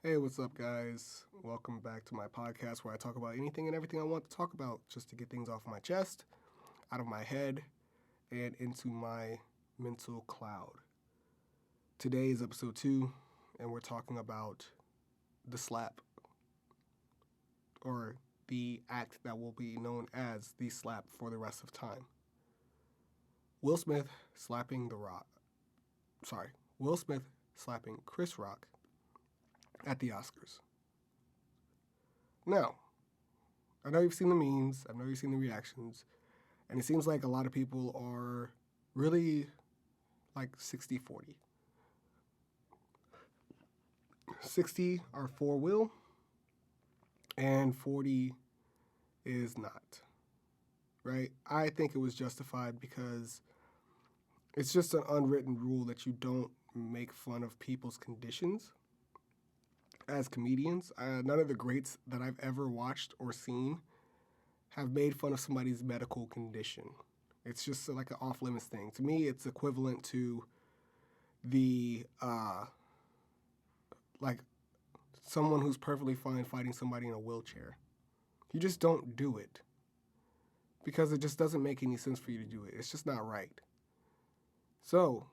Hey, what's up, guys? Welcome back to my podcast where I talk about anything and everything I want to talk about just to get things off my chest, out of my head, and into my mental cloud. Today is episode 2, and we're talking about the slap, or the act that will be known as the slap for the rest of time. Will Smith slapping The Rock. Sorry, Will Smith slapping Chris Rock at the Oscars. Now, I know you've seen the memes, I know you've seen the reactions, and it seems like a lot of people are really like 60-40. 60 are for Will, and 40 is not, right? I think it was justified because it's just an unwritten rule that you don't make fun of people's conditions as comedians. None of the greats that I've ever watched or seen have made fun of somebody's medical condition. It's just like an off limits thing. To me, it's equivalent to the like someone who's perfectly fine fighting somebody in a wheelchair. You just don't do it because it just doesn't make any sense for you to do it. It's just not right. So,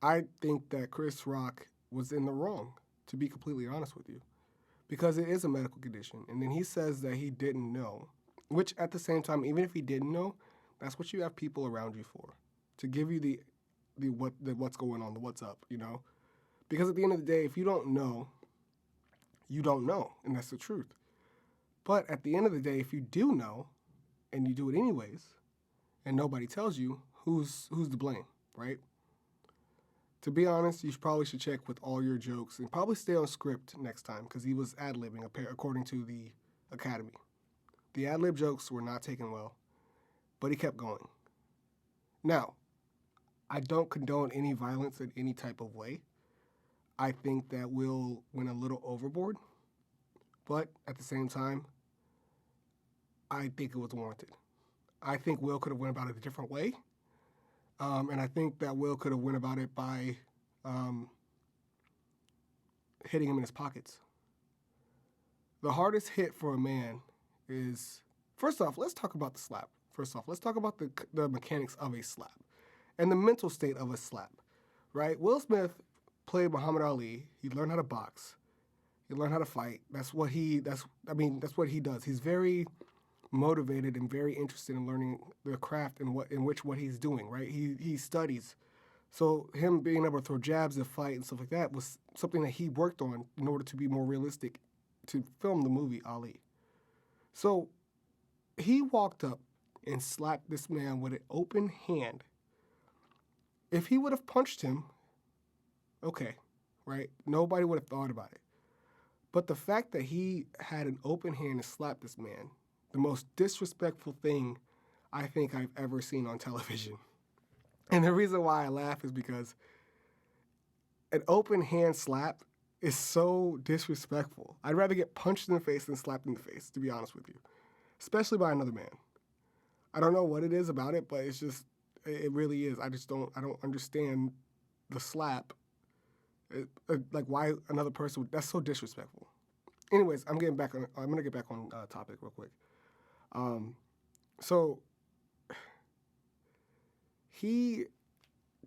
I think that Chris Rock was in the wrong, to be completely honest with you, because it is a medical condition. And then he says that he didn't know, which at the same time, even if he didn't know, that's what you have people around you for, to give you the what's going on, the what's up, you know? Because at the end of the day, if you don't know, you don't know, and that's the truth. But at the end of the day, if you do know, and you do it anyways, and nobody tells you, who's to blame, right? To be honest, you probably should check with all your jokes and probably stay on script next time because he was ad-libbing according to the Academy. The ad-lib jokes were not taken well, but he kept going. Now, I don't condone any violence in any type of way. I think that Will went a little overboard, but at the same time, I think it was warranted. I think Will could have went about it a different way, and I think that Will could have went about it by hitting him in his pockets. The hardest hit for a man is, first off, let's talk about the slap. First off, let's talk about the mechanics of a slap and the mental state of a slap, right? Will Smith played Muhammad Ali. He learned how to box. He learned how to fight. That's what he does. He's very motivated and very interested in learning the craft and what he's doing, right? He studies. So him being able to throw jabs and fight and stuff like that was something that he worked on in order to be more realistic to film the movie Ali. So he walked up and slapped this man with an open hand. If he would have punched him, okay, right? Nobody would have thought about it. But the fact that he had an open hand and slapped this man, the most disrespectful thing I think I've ever seen on television. And the reason why I laugh is because an open hand slap is so disrespectful. I'd rather get punched in the face than slapped in the face, to be honest with you, especially by another man. I don't know what it is about it, but it's just, it really is. I don't understand the slap. Like why another person would, that's so disrespectful. Anyways, I'm gonna get back on topic real quick. So he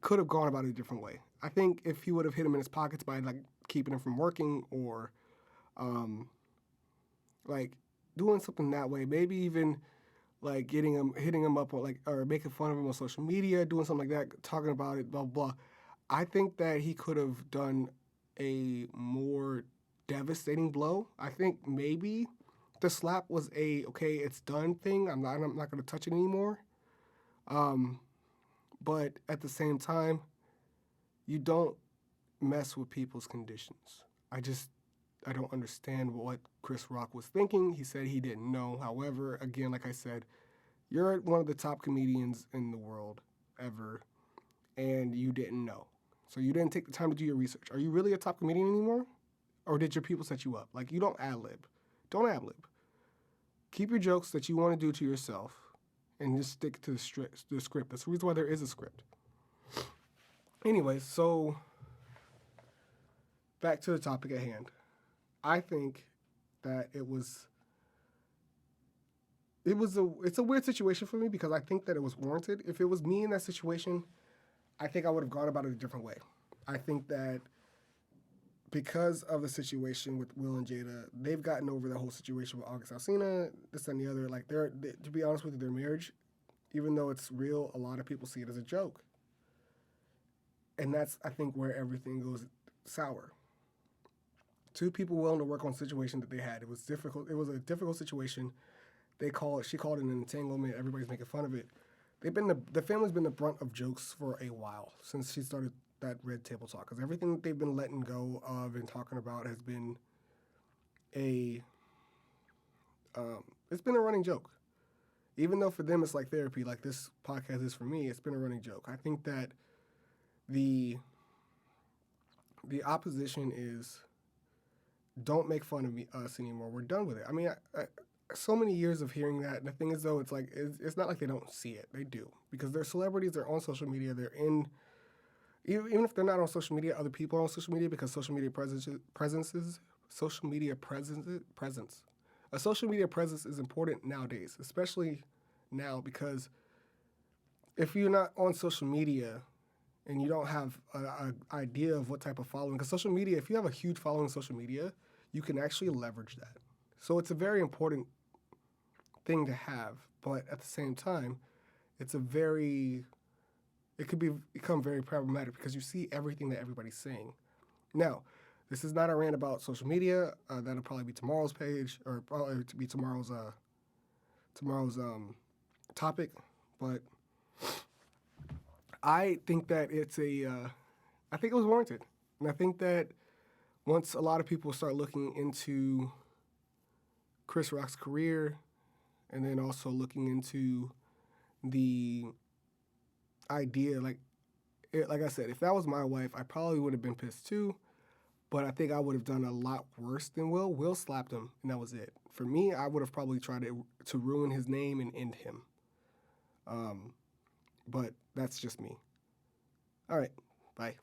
could have gone about it a different way. I think if he would have hit him in his pockets by like keeping him from working or like doing something that way, maybe even like hitting him up or making fun of him on social media, doing something like that, talking about it, blah blah. I think that he could have done a more devastating blow. I think maybe the slap was a okay, it's done thing. I'm not going to touch it anymore. But at the same time, you don't mess with people's conditions. I don't understand what Chris Rock was thinking. He said he didn't know. However, again, like I said, you're one of the top comedians in the world ever, and you didn't know. So you didn't take the time to do your research. Are you really a top comedian anymore? Or did your people set you up? Like, you don't ad-lib. Don't ad-lib. Keep your jokes that you want to do to yourself and just stick to the script. That's the reason why there is a script. Anyways, so back to the topic at hand. I think that it's a weird situation for me because I think that it was warranted. If it was me in that situation, I think I would have gone about it a different way. I think that because of the situation with Will and Jada, they've gotten over the whole situation with August Alsina, this and the other. Like, to be honest with you, their marriage, even though it's real, a lot of people see it as a joke. And that's, I think, where everything goes sour. Two people willing to work on a situation that they had. It was difficult. It was a difficult situation. She called it an entanglement. Everybody's making fun of it. The family's been the brunt of jokes for a while since she started that Red Table Talk, because everything that they've been letting go of and talking about has been a it's been a running joke. Even though for them it's like therapy, like this podcast is for me, it's been a running joke. I think that the opposition is, don't make fun of us anymore. We're done with it. I mean, so many years of hearing that. And the thing is, though, it's like it's not like they don't see it. They do, because they're celebrities. They're on social media. They're in. Even if they're not on social media, other people are on social media, because social media presence. A social media presence is important nowadays, especially now, because if you're not on social media and you don't have an idea of what type of following, because social media, if you have a huge following on social media, you can actually leverage that. So it's a very important thing to have, but at the same time, it could become very problematic because you see everything that everybody's saying. Now, this is not a rant about social media. That'll probably be tomorrow's page, or probably to be tomorrow's topic. But I think that I think it was warranted, and I think that once a lot of people start looking into Chris Rock's career, and then also looking into the idea, like I said, if that was my wife, I probably would have been pissed too. But I think I would have done a lot worse than Will. Will slapped him, and that was it. For me, I would have probably tried to ruin his name and end him. But that's just me. All right, bye.